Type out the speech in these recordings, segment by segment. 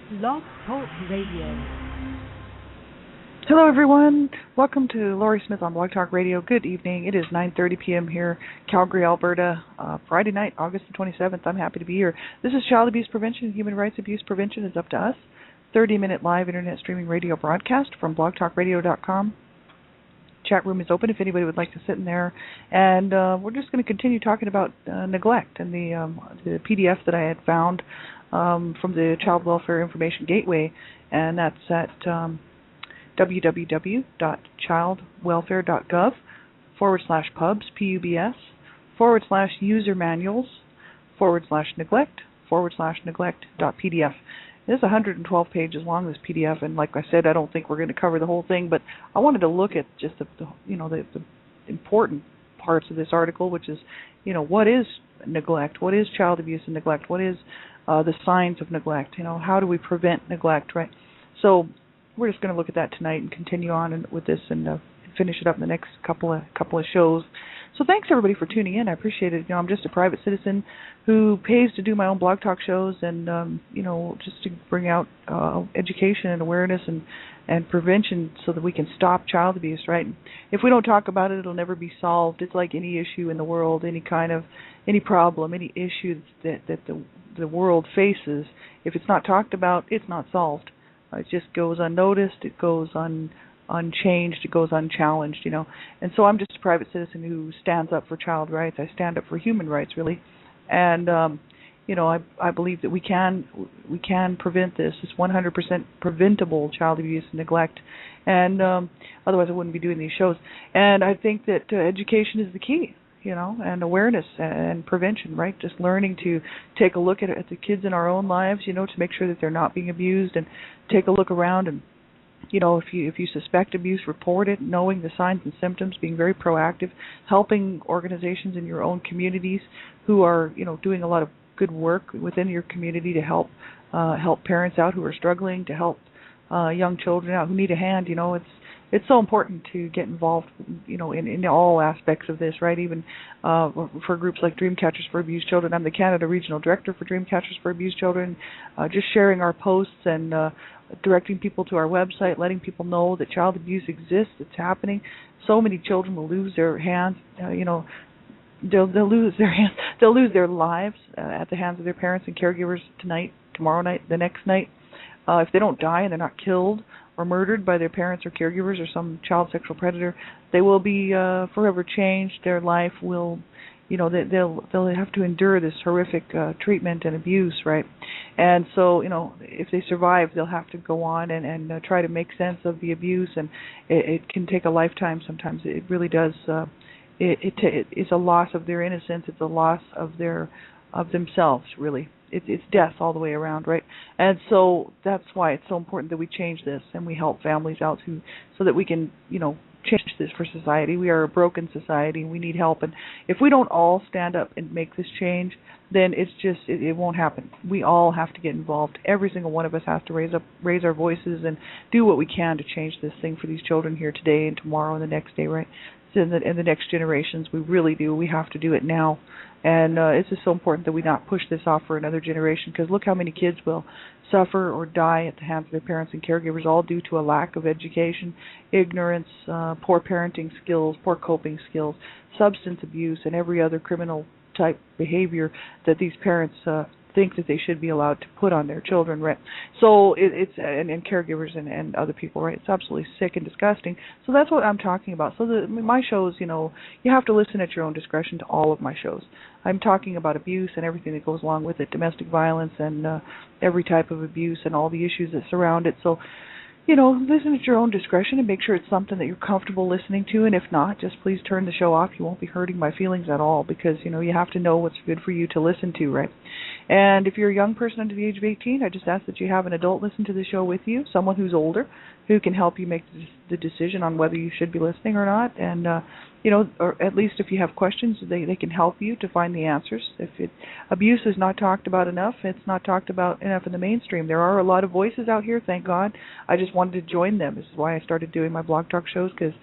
Blog Talk Radio. Hello, everyone. Welcome to Laurie Smith on Blog Talk Radio. Good evening. It is 9:30 p.m. here, Calgary, Alberta, Friday night, August the 27th. I'm happy to be here. This is Child Abuse Prevention and Human Rights Abuse Prevention is Up to Us, 30-minute live internet streaming radio broadcast from blogtalkradio.com. Chat room is open if anybody would like to sit in there. And we're just going to continue talking about neglect and the PDF that I had found from the Child Welfare Information Gateway, and that's at www.childwelfare.gov/pubs, P-U-B-S, /user manuals, /neglect, It is 112 pages long, this PDF, and like I said, I don't think we're going to cover the whole thing, but I wanted to look at just the important parts of this article, which is, what is neglect? What is child abuse and neglect? What is the signs of neglect? How do we prevent neglect, right? So we're just going to look at that tonight and continue on with this and finish it up in the next couple of shows. So thanks everybody for tuning in. I appreciate it. I'm just a private citizen who pays to do my own blog talk shows and just to bring out education and awareness and prevention so that we can stop child abuse, right? If we don't talk about it, it'll never be solved. It's like any issue in the world, any problem, any issue that the world faces. If it's not talked about, it's not solved. It just goes unnoticed, it goes unchanged, it goes unchallenged, And so I'm just a private citizen who stands up for child rights. I stand up for human rights, really. And, I believe that we can prevent this. It's 100% preventable child abuse and neglect. And otherwise I wouldn't be doing these shows. And I think that education is the key. And awareness and prevention, right? Just learning to take a look at the kids in our own lives, to make sure that they're not being abused, and take a look around and, if you suspect abuse, report it, knowing the signs and symptoms, being very proactive, helping organizations in your own communities who are, doing a lot of good work within your community to help parents out who are struggling, to help young children out who need a hand. It's so important to get involved, in all aspects of this, right? Even for groups like Dreamcatchers for Abused Children. I'm the Canada Regional Director for Dreamcatchers for Abused Children. Just sharing our posts and directing people to our website, letting people know that child abuse exists, it's happening. So many children will lose their hands, they'll lose their hands, they'll lose their lives at the hands of their parents and caregivers tonight, tomorrow night, the next night. If they don't die and they're not killed or murdered by their parents or caregivers or some child sexual predator, they will be forever changed. Their life will, they'll have to endure this horrific treatment and abuse, right? And so, if they survive, they'll have to go on and try to make sense of the abuse, and it can take a lifetime sometimes. It really does. It's a loss of their innocence. It's a loss of themselves, really. It's death all the way around, right? And so that's why it's so important that we change this and we help families out so that we can, change this for society. We are a broken society and we need help. And if we don't all stand up and make this change, then it won't happen. We all have to get involved. Every single one of us has to raise our voices and do what we can to change this thing for these children here today and tomorrow and the next day, right? In the next generations. We really do. We have to do it now. And it's just so important that we not push this off for another generation, because look how many kids will suffer or die at the hands of their parents and caregivers, all due to a lack of education, ignorance, poor parenting skills, poor coping skills, substance abuse, and every other criminal type behavior that these parents think that they should be allowed to put on their children, right? So it's caregivers and other people, right? It's absolutely sick and disgusting. So that's what I'm talking about. So my shows, you have to listen at your own discretion to all of my shows. I'm talking about abuse and everything that goes along with it, domestic violence and every type of abuse and all the issues that surround it. So, listen at your own discretion and make sure it's something that you're comfortable listening to. And if not, just please turn the show off. You won't be hurting my feelings at all, because, you have to know what's good for you to listen to, right? And if you're a young person under the age of 18, I just ask that you have an adult listen to the show with you, someone who's older, who can help you make the decision on whether you should be listening or not. And, or at least if you have questions, they can help you to find the answers. Abuse is not talked about enough. It's not talked about enough in the mainstream. There are a lot of voices out here, thank God. I just wanted to join them. This is why I started doing my blog talk shows, because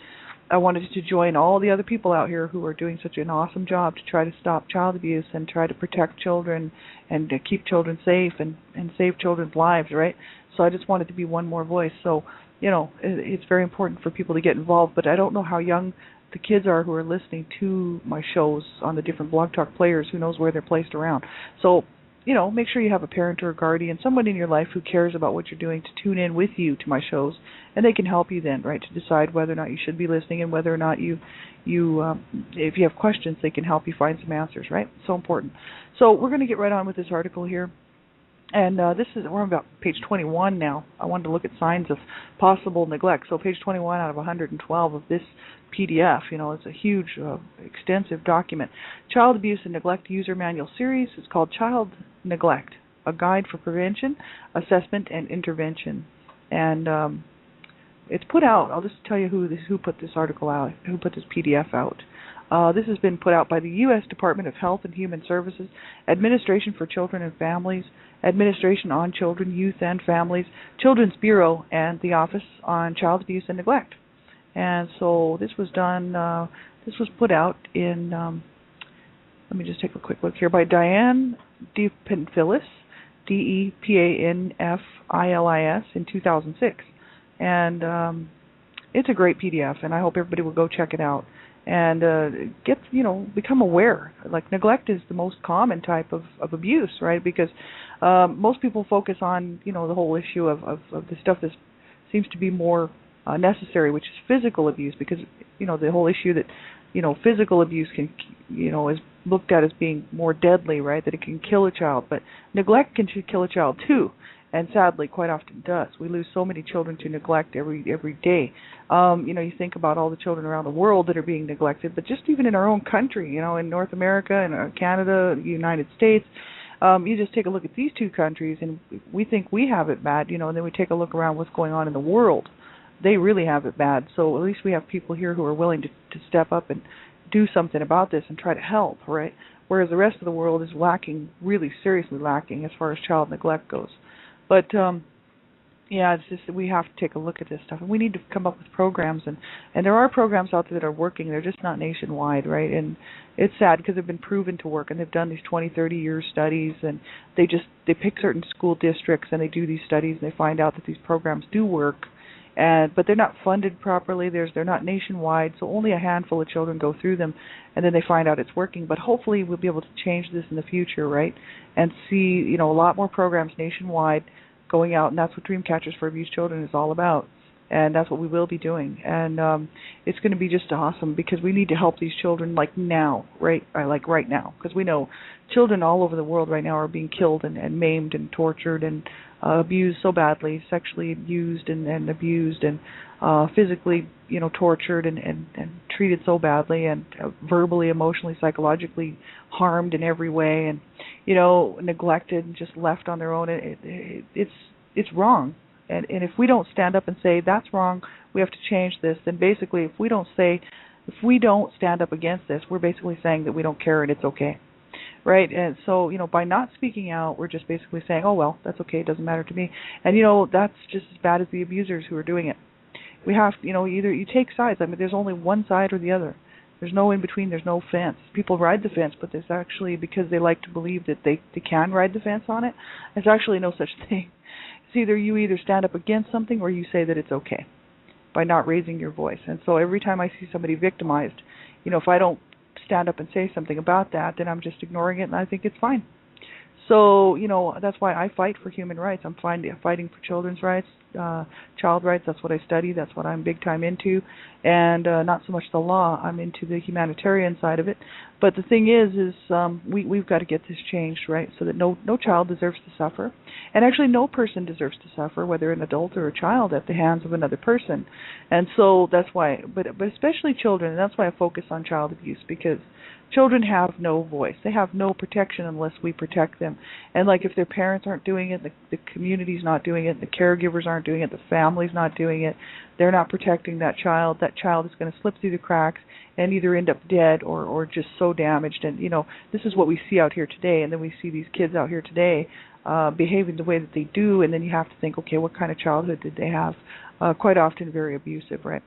I wanted to join all the other people out here who are doing such an awesome job to try to stop child abuse and try to protect children and to keep children safe and save children's lives, right? So I just wanted to be one more voice. So, it's very important for people to get involved, but I don't know how young the kids are who are listening to my shows on the different Blog Talk players. Who knows where they're placed around. So, make sure you have a parent or a guardian, someone in your life who cares about what you're doing, to tune in with you to my shows, and they can help you then, right, to decide whether or not you should be listening and whether or not you if you have questions, they can help you find some answers, right? So important. So we're going to get right on with this article here. And we're on about page 21 now. I wanted to look at signs of possible neglect. So page 21 out of 112 of this PDF, it's a huge, extensive document. Child Abuse and Neglect User Manual Series. It's called Child Neglect, a Guide for Prevention, Assessment, and Intervention. And it's put out, I'll just tell you who put this article out, who put this PDF out. This has been put out by the U.S. Department of Health and Human Services, Administration for Children and Families, Administration on Children, Youth, and Families, Children's Bureau, and the Office on Child Abuse and Neglect. And so this was done, this was put out in, let me just take a quick look here, by Diane Depanfilis, Depanfilis, in 2006. And it's a great PDF, and I hope everybody will go check it out. And become aware. Like, neglect is the most common type of abuse, right? Because most people focus on, the whole issue of the stuff that seems to be more necessary, which is physical abuse, because, the whole issue that, physical abuse can, is looked at as being more deadly, right? That it can kill a child. But neglect can kill a child too. And sadly, quite often does. We lose so many children to neglect every day. You think about all the children around the world that are being neglected, but just even in our own country, in North America and Canada, the United States, you just take a look at these two countries, and we think we have it bad, and then we take a look around what's going on in the world. They really have it bad. So at least we have people here who are willing to step up and do something about this and try to help, right? Whereas the rest of the world is lacking, really seriously lacking, as far as child neglect goes. But, it's just that we have to take a look at this stuff. And we need to come up with programs. And there are programs out there that are working. They're just not nationwide, right? And it's sad because they've been proven to work. And they've done these 20, 30-year studies. And they pick certain school districts and they do these studies. And they find out that these programs do work. But they're not funded properly. They're not nationwide. So only a handful of children go through them. And then they find out it's working. But hopefully we'll be able to change this in the future, right? And see, a lot more programs nationwide going out, and that's what Dreamcatchers for Abused Children is all about. And that's what we will be doing. And it's going to be just awesome because we need to help these children like now, right? Like right now. Because we know children all over the world right now are being killed and maimed and tortured and abused so badly, sexually abused and abused and physically, tortured and treated so badly and verbally, emotionally, psychologically harmed in every way and, neglected and just left on their own. It's wrong. And if we don't stand up and say, that's wrong, we have to change this, then basically if we don't stand up against this, we're basically saying that we don't care and it's okay. Right? And so, by not speaking out, we're just basically saying, oh, well, that's okay, it doesn't matter to me. And, that's just as bad as the abusers who are doing it. We have, either you take sides. I mean, there's only one side or the other. There's no in between. There's no fence. People ride the fence, but there's actually, because they like to believe that they can ride the fence on it, there's actually no such thing. It's either you stand up against something or you say that it's okay by not raising your voice. And so every time I see somebody victimized, if I don't stand up and say something about that, then I'm just ignoring it and I think it's fine. So, that's why I fight for human rights. I'm fighting for children's rights, child rights. That's what I study. That's what I'm big time into. And not so much the law. I'm into the humanitarian side of it. But the thing is we've got to get this changed, right, so that no child deserves to suffer. And actually no person deserves to suffer, whether an adult or a child, at the hands of another person. And so that's why, but especially children, and that's why I focus on child abuse, because children have no voice. They have no protection unless we protect them. And like if their parents aren't doing it, the community's not doing it, the caregivers aren't doing it, the family's not doing it, they're not protecting that child is going to slip through the cracks and either end up dead or just so damaged. And, this is what we see out here today. And then we see these kids out here today behaving the way that they do. And then you have to think, okay, what kind of childhood did they have? Quite often very abusive, right?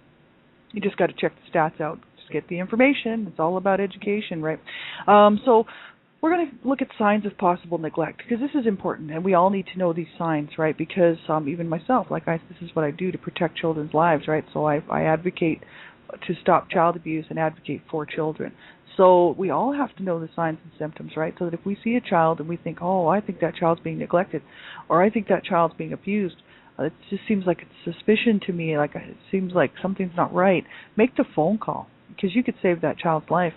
You just got to check the stats out. Just get the information. It's all about education, right? So we're going to look at signs of possible neglect because this is important, and we all need to know these signs, right? Because even myself, this is what I do to protect children's lives, right? So I advocate to stop child abuse and advocate for children. So we all have to know the signs and symptoms, right? So that if we see a child and we think, oh, I think that child's being neglected, or I think that child's being abused, it just seems like it's suspicion to me, like it seems like something's not right, make the phone call because you could save that child's life.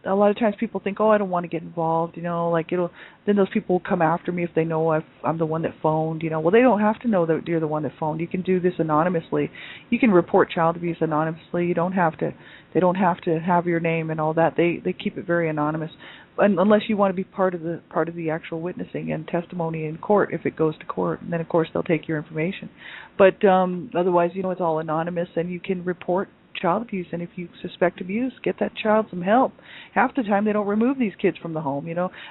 A lot of times people think, oh, I don't want to get involved, then those people will come after me if they know I'm the one that phoned, Well, they don't have to know that you're the one that phoned. You can do this anonymously. You can report child abuse anonymously. They don't have to have your name and all that. They keep it very anonymous. Unless you want to be part of the actual witnessing and testimony in court if it goes to court, and then of course they'll take your information. But otherwise, it's all anonymous, and you can report child abuse, and if you suspect abuse, get that child some help. Half the time they don't remove these kids from the home,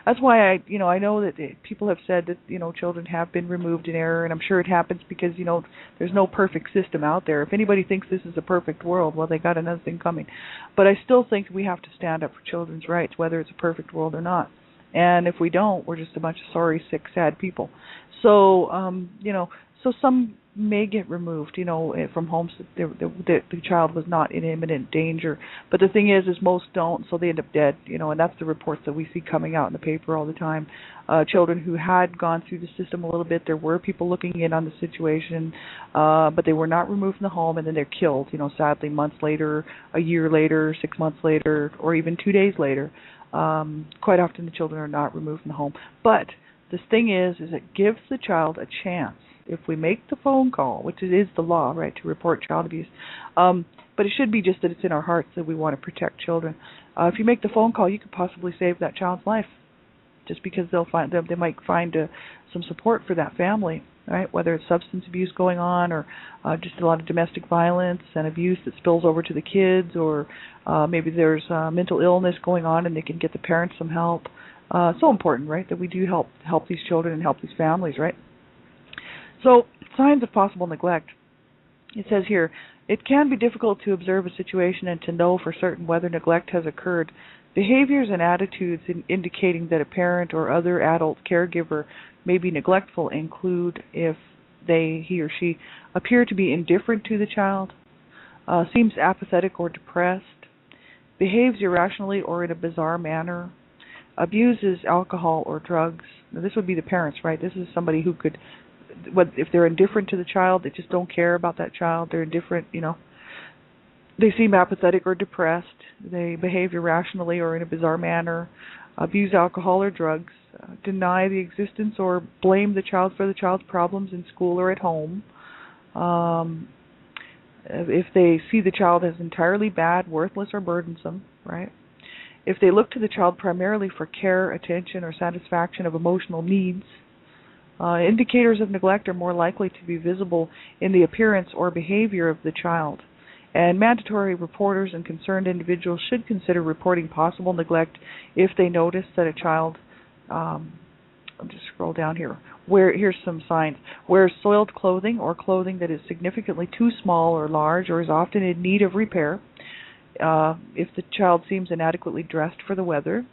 That's why I know that people have said that, children have been removed in error, and I'm sure it happens because, there's no perfect system out there. If anybody thinks this is a perfect world, well, they got another thing coming. But I still think we have to stand up for children's rights, whether it's a perfect world or not. And if we don't, we're just a bunch of sorry, sick, sad people. So, so some may get removed, from homes that the child was not in imminent danger. But the thing is most don't, so they end up dead, and that's the reports that we see coming out in the paper all the time. Children who had gone through the system a little bit, there were people looking in on the situation, but they were not removed from the home, and then they're killed, sadly, months later, a year later, 6 months later, or even 2 days later. Quite often the children are not removed from the home. But the thing is it gives the child a chance. If we make the phone call, which it is the law, right, to report child abuse, but it should be just that it's in our hearts that we want to protect children. If you make the phone call, you could possibly save that child's life, just because they might find some support for that family, right? Whether it's substance abuse going on, or just a lot of domestic violence and abuse that spills over to the kids, or maybe there's mental illness going on, and they can get the parents some help. So important, right, that we do help these children and help these families, right? So, signs of possible neglect. It says here, it can be difficult to observe a situation and to know for certain whether neglect has occurred. Behaviors and attitudes indicating that a parent or other adult caregiver may be neglectful include if he or she appear to be indifferent to the child, seems apathetic or depressed, behaves irrationally or in a bizarre manner, abuses alcohol or drugs. Now, this would be the parents, right? This is somebody who could, if they're indifferent to the child, they just don't care about that child, they're indifferent, they seem apathetic or depressed, they behave irrationally or in a bizarre manner, abuse alcohol or drugs, deny the existence or blame the child for the child's problems in school or at home, if they see the child as entirely bad, worthless, or burdensome, right? If they look to the child primarily for care, attention, or satisfaction of emotional needs. Indicators of neglect are more likely to be visible in the appearance or behavior of the child. And mandatory reporters and concerned individuals should consider reporting possible neglect if they notice that a child, I'll just scroll down here, here's some signs, wears soiled clothing or clothing that is significantly too small or large or is often in need of repair, if the child seems inadequately dressed for the weather,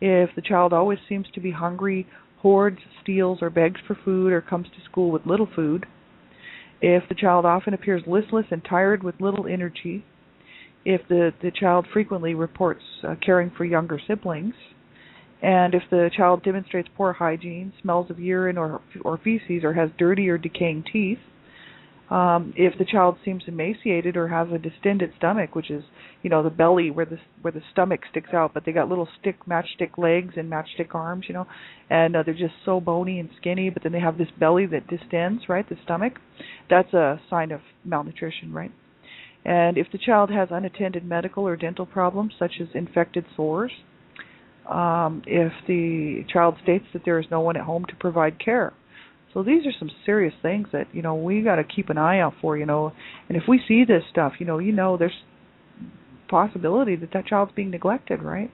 if the child always seems to be hungry, hoards, steals, or begs for food, or comes to school with little food, if the child often appears listless and tired with little energy, if the child frequently reports caring for younger siblings, and if the child demonstrates poor hygiene, smells of urine or feces, or has dirty or decaying teeth, if the child seems emaciated or has a distended stomach, which is, the belly where the stomach sticks out, but they got little matchstick legs and matchstick arms, and they're just so bony and skinny, but then they have this belly that distends, right, the stomach, that's a sign of malnutrition, right? And if the child has unattended medical or dental problems, such as infected sores, if the child states that there is no one at home to provide care. So these are some serious things that, we got to keep an eye out for, and if we see this stuff, there's possibility that child's being neglected, right?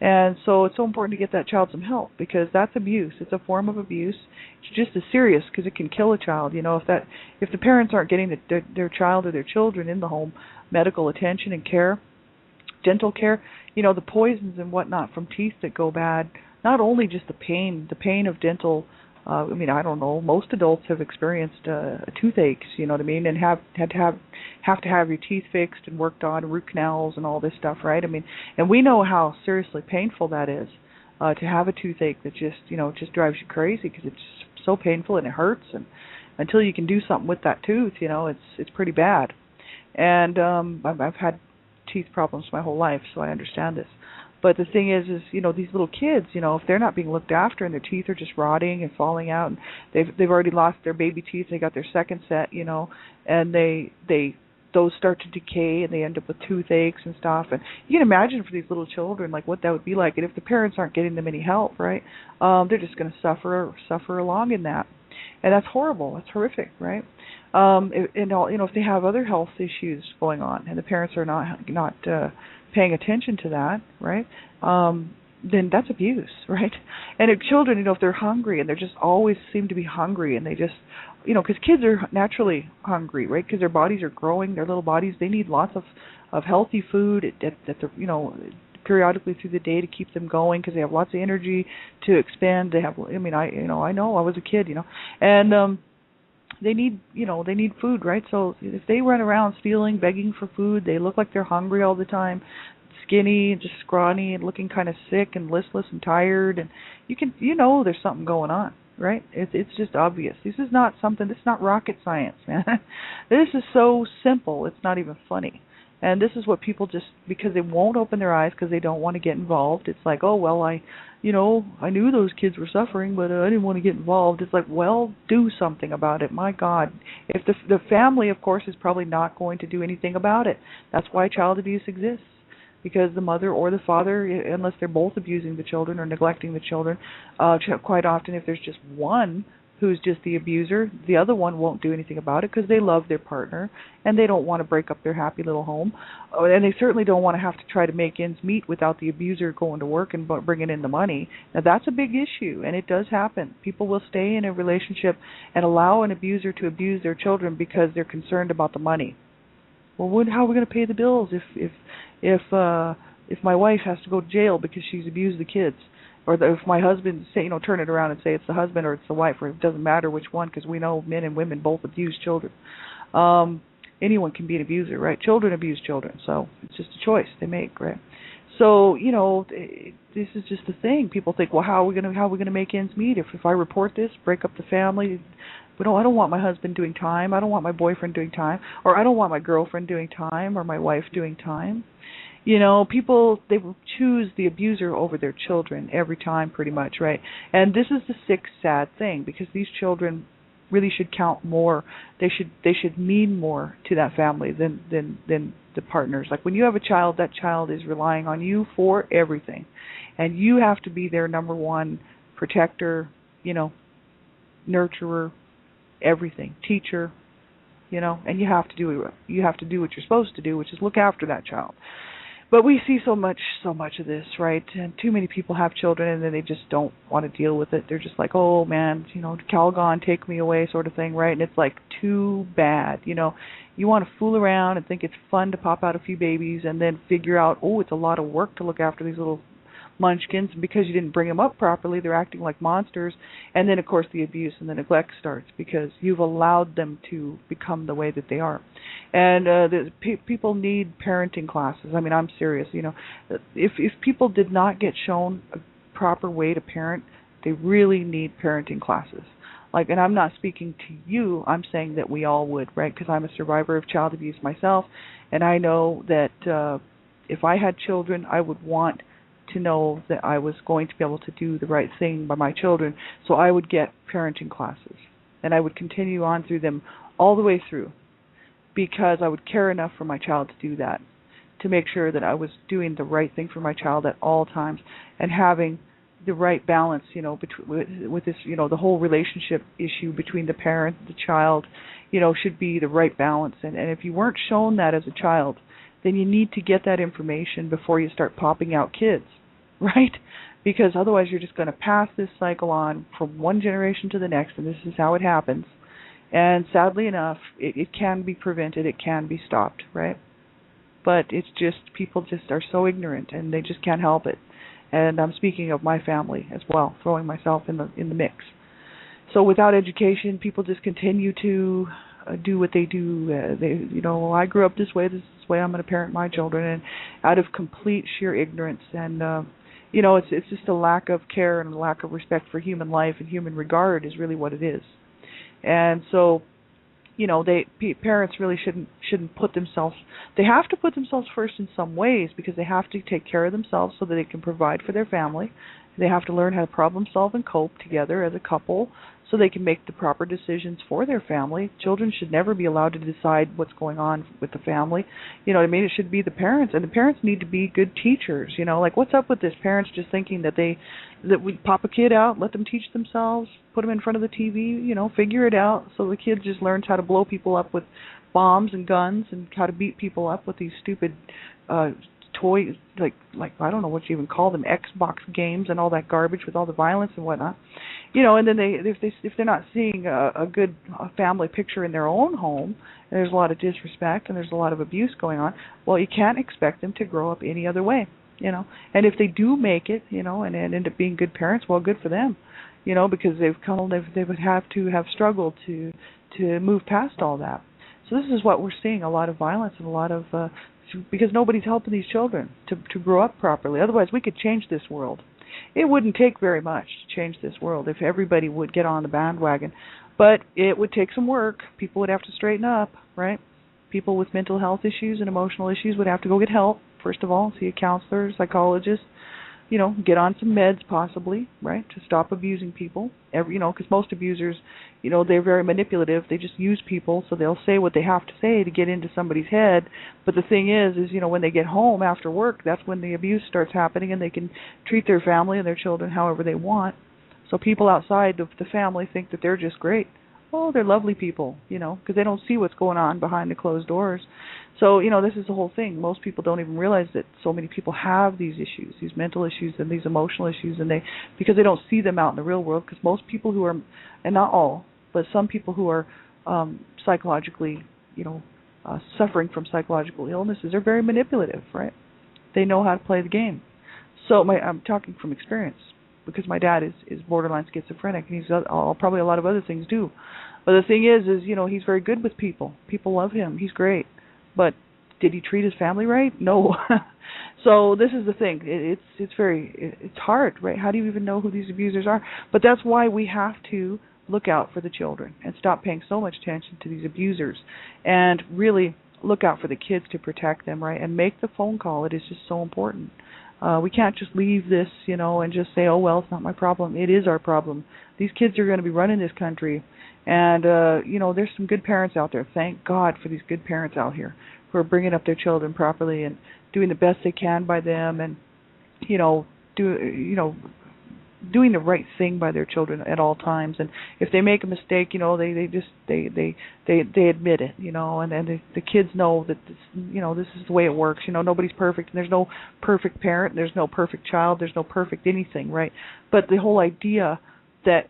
And so it's so important to get that child some help, because that's abuse. It's a form of abuse. It's just as serious, because it can kill a child. If the parents aren't getting their child or their children in the home medical attention and care, dental care, the poisons and whatnot from teeth that go bad, not only just the pain of dental, I don't know, most adults have experienced toothaches, you know what I mean, and have to have your teeth fixed and worked on, root canals and all this stuff, right? And we know how seriously painful that is, to have a toothache that just drives you crazy, because it's just so painful and it hurts, and until you can do something with that tooth, it's pretty bad. And I've had teeth problems my whole life, so I understand this. But the thing is these little kids, if they're not being looked after and their teeth are just rotting and falling out, and they've already lost their baby teeth, they got their second set, and those start to decay and they end up with toothaches and stuff. And you can imagine for these little children like what that would be like. And if the parents aren't getting them any help, right, they're just going to suffer along in that. And that's horrible. That's horrific, right? If they have other health issues going on and the parents are not paying attention to that, right? Then that's abuse, right? And if children, if they're hungry and they just always seem to be hungry, and they just, because kids are naturally hungry, right? Because their bodies are growing, their little bodies, they need lots of healthy food periodically through the day to keep them going, because they have lots of energy to expand. They have, I know I was a kid, and they need food, right? So if they run around stealing, begging for food, they look like they're hungry all the time, skinny and just scrawny and looking kind of sick and listless and tired, and there's something going on, right? It's just obvious. This is not rocket science, man. This is so simple, it's not even funny. And this is what people just, because they won't open their eyes because they don't want to get involved. It's like, oh, well, I knew those kids were suffering, but I didn't want to get involved. It's like, well, do something about it. My God. If the family, of course, is probably not going to do anything about it. That's why child abuse exists, because the mother or the father, unless they're both abusing the children or neglecting the children, quite often if there's just one who's just the abuser, the other one won't do anything about it because they love their partner and they don't want to break up their happy little home. And they certainly don't want to have to try to make ends meet without the abuser going to work and bringing in the money. Now, that's a big issue, and it does happen. People will stay in a relationship and allow an abuser to abuse their children because they're concerned about the money. Well, how are we going to pay the bills if my wife has to go to jail because she's abused the kids? Or if my husband, turn it around and say it's the husband or it's the wife, or it doesn't matter which one, because we know men and women both abuse children. Anyone can be an abuser, right? Children abuse children, so it's just a choice they make, right? So, this is just the thing. People think, well, how are we going to make ends meet if I report this, break up the family? I don't want my husband doing time. I don't want my boyfriend doing time, or I don't want my girlfriend doing time, or my wife doing time. People, they will choose the abuser over their children every time, pretty much, right? And this is the sick, sad thing, because these children really should count more. They should mean more to that family than the partners. Like when you have a child, that child is relying on you for everything, and you have to be their number one protector, nurturer, everything, teacher, and you have to do what you're supposed to do, which is look after that child. But we see so much of this, right? And too many people have children and then they just don't want to deal with it. They're just like, oh man, Calgon, take me away, sort of thing, right? And it's like too bad, You want to fool around and think it's fun to pop out a few babies and then figure out, oh, it's a lot of work to look after these little munchkins, because you didn't bring them up properly, they're acting like monsters. And then, of course, the abuse and the neglect starts because you've allowed them to become the way that they are. And people need parenting classes. I'm serious. If people did not get shown a proper way to parent, they really need parenting classes. And I'm not speaking to you, I'm saying that we all would, right? Because I'm a survivor of child abuse myself, and I know that if I had children, I would want to know that I was going to be able to do the right thing by my children. So I would get parenting classes, and I would continue on through them all the way through, because I would care enough for my child to do that, to make sure that I was doing the right thing for my child at all times, and having the right balance, with this, the whole relationship issue between the parent and the child, should be the right balance. And if you weren't shown that as a child, then you need to get that information before you start popping out kids. right? Because otherwise you're just going to pass this cycle on from one generation to the next, and this is how it happens. And sadly enough, it can be prevented, it can be stopped, right? But it's just, people just are so ignorant, and they just can't help it. And I'm speaking of my family as well, throwing myself in the mix. So without education, people just continue to do what they do. I grew up this way. This is the way I'm going to parent my children, and out of complete sheer ignorance. And it's just a lack of care and a lack of respect for human life and human regard is really what it is. And so, parents really shouldn't put themselves. They have to put themselves first in some ways, because they have to take care of themselves so that they can provide for their family. They have to learn how to problem solve and cope together as a couple, so they can make the proper decisions for their family. Children should never be allowed to decide what's going on with the family. You know what I mean? It should be the parents, and the parents need to be good teachers. Like, what's up with this? Parents just thinking that we pop a kid out, let them teach themselves, put them in front of the TV, figure it out, so the kid just learns how to blow people up with bombs and guns, and how to beat people up with these stupid toys, like I don't know what you even call them, Xbox games and all that garbage with all the violence and whatnot. And then if they're not seeing a good family picture in their own home, and there's a lot of disrespect and there's a lot of abuse going on, well, you can't expect them to grow up any other way. And if they do make it, and end up being good parents, well, good for them. Because they would have to have struggled to move past all that. So this is what we're seeing, a lot of violence and a lot of because nobody's helping these children to grow up properly. Otherwise, we could change this world. It wouldn't take very much to change this world if everybody would get on the bandwagon. But it would take some work. People would have to straighten up, right? People with mental health issues and emotional issues would have to go get help, first of all, see a counselor, psychologist, get on some meds possibly, right, to stop abusing people. Because most abusers, they're very manipulative. They just use people, so they'll say what they have to say to get into somebody's head. But the thing is when they get home after work, that's when the abuse starts happening, and they can treat their family and their children however they want. So people outside of the family think that they're just great. Oh, they're lovely people, because they don't see what's going on behind the closed doors. So, this is the whole thing. Most people don't even realize that so many people have these issues, these mental issues and these emotional issues, and because they don't see them out in the real world, because most people who are, and not all, but some people who are psychologically, suffering from psychological illnesses are very manipulative, right? They know how to play the game. So I'm talking from experience, because my dad is borderline schizophrenic, and he's probably a lot of other things too. But the thing is he's very good with people. People love him. He's great. But did he treat his family right? No. So this is the thing. It's hard, right? How do you even know who these abusers are? But that's why we have to look out for the children and stop paying so much attention to these abusers, and really look out for the kids to protect them, right? And make the phone call. It is just so important. We can't just leave this, and just say, oh, well, it's not my problem. It is our problem. These kids are going to be running this country. And, there's some good parents out there. Thank God for these good parents out here who are bringing up their children properly and doing the best they can by them, and, doing the right thing by their children at all times. And if they make a mistake, they admit it, and then the kids know that this is the way it works. Nobody's perfect, and there's no perfect parent, there's no perfect child, there's no perfect anything, right? But the whole idea that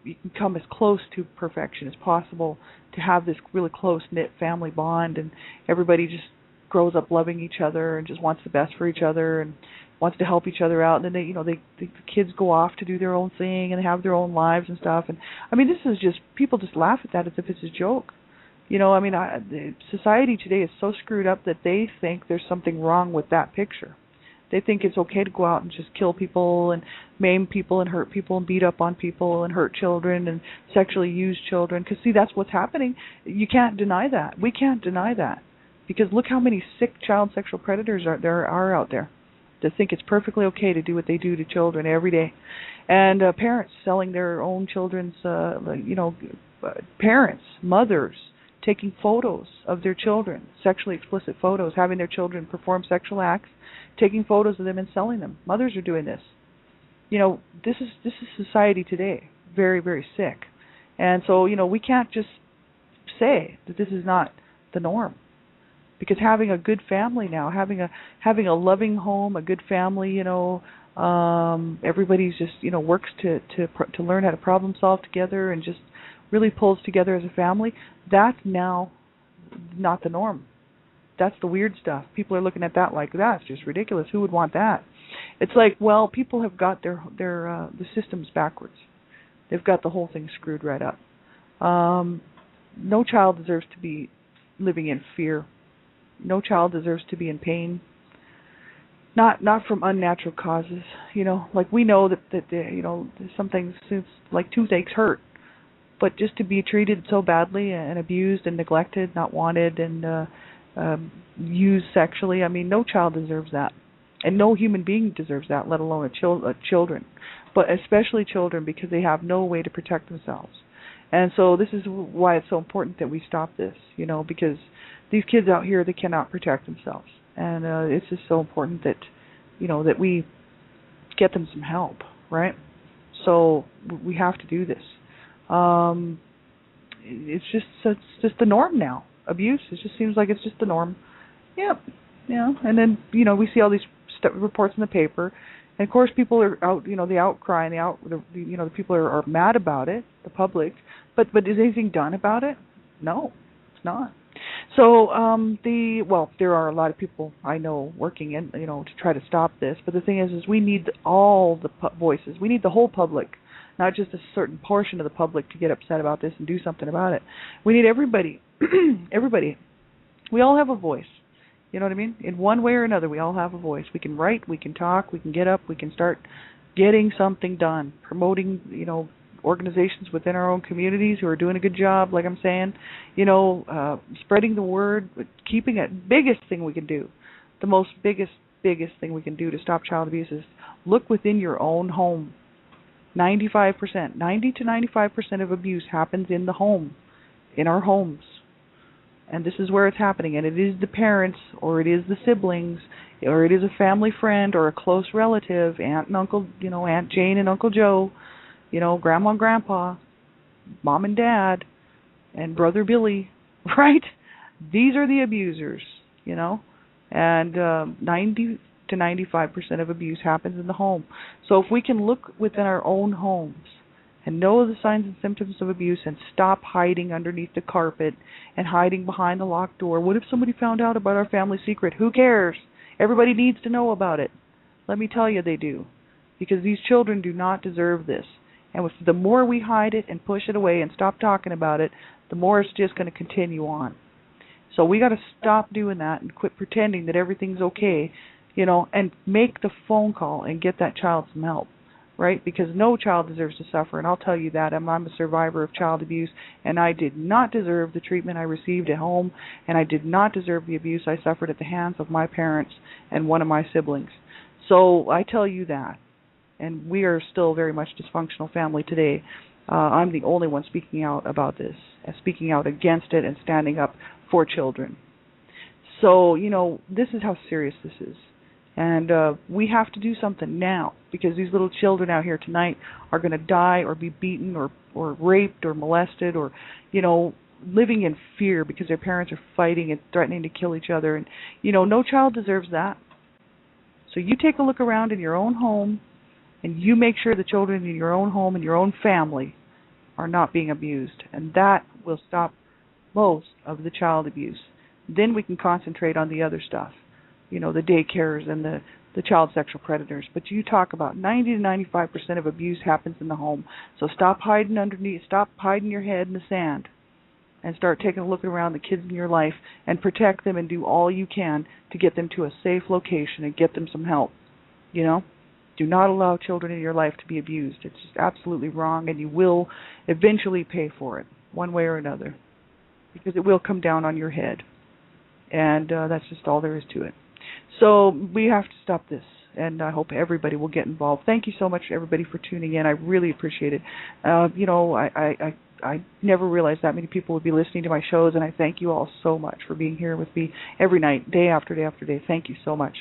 you can come as close to perfection as possible, to have this really close-knit family bond, and everybody just grows up loving each other and just wants the best for each other and wants to help each other out. And then the kids go off to do their own thing and have their own lives and stuff. And I mean, this is just, people just laugh at that as if it's a joke. Society today is so screwed up that they think there's something wrong with that picture. They think it's okay to go out and just kill people and maim people and hurt people and beat up on people and hurt children and sexually use children. Because, see, that's what's happening. You can't deny that. We can't deny that. Because look how many sick child sexual predators there are out there that think it's perfectly okay to do what they do to children every day. And parents selling their own children's, parents, mothers, taking photos of their children, sexually explicit photos, having their children perform sexual acts, taking photos of them and selling them. Mothers are doing this. This is society today. Very, very sick. And so, we can't just say that this is not the norm. Because having a good family now, having a loving home, a good family, Everybody's just, works to learn how to problem solve together and just really pulls together as a family. That's now not the norm. That's the weird stuff. People are looking at that like, that's just ridiculous. Who would want that? It's like, well, people have got their the systems backwards. They've got the whole thing screwed right up. No child deserves to be living in fear. No child deserves to be in pain. Not from unnatural causes. Like we know that some things, like toothaches hurt, but just to be treated so badly and abused and neglected, not wanted, and used sexually, I mean, no child deserves that. And no human being deserves that, let alone children. But especially children, because they have no way to protect themselves. And so this is why it's so important that we stop this, because these kids out here, they cannot protect themselves. And it's just so important that, that we get them some help, right? So we have to do this. It's just the norm now. Abuse, it just seems like it's just the norm. Yep. Yeah. And then, we see all these reports in the paper. And of course people are out, the outcry and the people are mad about it, the public. But is anything done about it? No, it's not. So there are a lot of people I know working in, to try to stop this. But the thing is we need all the voices. We need the whole public, not just a certain portion of the public to get upset about this and do something about it. We need everybody. Everybody. We all have a voice. You know what I mean? In one way or another, we all have a voice. We can write, we can talk, we can get up, we can start getting something done, promoting, organizations within our own communities who are doing a good job, like I'm saying, spreading the word, keeping it. Biggest thing we can do, the most biggest thing we can do to stop child abuse is look within your own home. 90 to 95% of abuse happens in the home, in our homes. And this is where it's happening. And it is the parents, or it is the siblings, or it is a family friend, or a close relative, aunt and uncle, Aunt Jane and Uncle Joe, grandma and grandpa, mom and dad, and brother Billy, right? These are the abusers, and 90 to 95% of abuse happens in the home. So if we can look within our own homes and know the signs and symptoms of abuse and stop hiding underneath the carpet and hiding behind the locked door. What if somebody found out about our family secret? Who cares? Everybody needs to know about it. Let me tell you they do. Because these children do not deserve this. And the more we hide it and push it away and stop talking about it, the more it's just going to continue on. So we got to stop doing that and quit pretending that everything's okay, and make the phone call and get that child some help. Right? Because no child deserves to suffer, and I'll tell you that. I'm a survivor of child abuse, and I did not deserve the treatment I received at home, and I did not deserve the abuse I suffered at the hands of my parents and one of my siblings. So I tell you that, and we are still very much a dysfunctional family today. I'm the only one speaking out about this, and speaking out against it and standing up for children. So, this is how serious this is. And we have to do something now, because these little children out here tonight are going to die or be beaten or raped or molested or, living in fear because their parents are fighting and threatening to kill each other. And, no child deserves that. So you take a look around in your own home and you make sure the children in your own home and your own family are not being abused. And that will stop most of the child abuse. Then we can concentrate on the other stuff. The daycares and the child sexual predators. But you talk about 90 to 95% of abuse happens in the home. So stop hiding your head in the sand and start taking a look around the kids in your life and protect them and do all you can to get them to a safe location and get them some help. Do not allow children in your life to be abused. It's just absolutely wrong, and you will eventually pay for it one way or another, because it will come down on your head. And that's just all there is to it. So we have to stop this, and I hope everybody will get involved. Thank you so much, everybody, for tuning in. I really appreciate it. I never realized that many people would be listening to my shows, and I thank you all so much for being here with me every night, day after day after day. Thank you so much.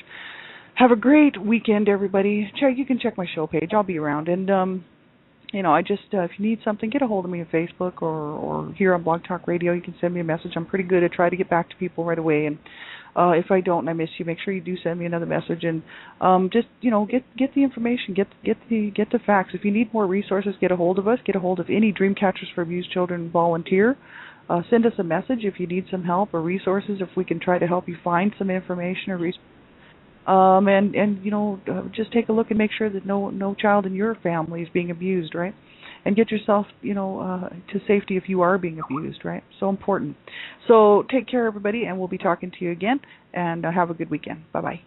Have a great weekend, everybody. You can check my show page. I'll be around. And, if you need something, get a hold of me on Facebook or here on Blog Talk Radio. You can send me a message. I'm pretty good. I try to get back to people right away. And If I don't and I miss you, make sure you do send me another message, and just get the information, get the facts. If you need more resources, get a hold of us. Get a hold of any Dreamcatchers for Abused Children volunteer. Send us a message if you need some help or resources. If we can try to help you find some information or resources. Just take a look and make sure that no child in your family is being abused, right? And get yourself, to safety if you are being abused, right? So important. So take care, everybody, and we'll be talking to you again. And have a good weekend. Bye-bye.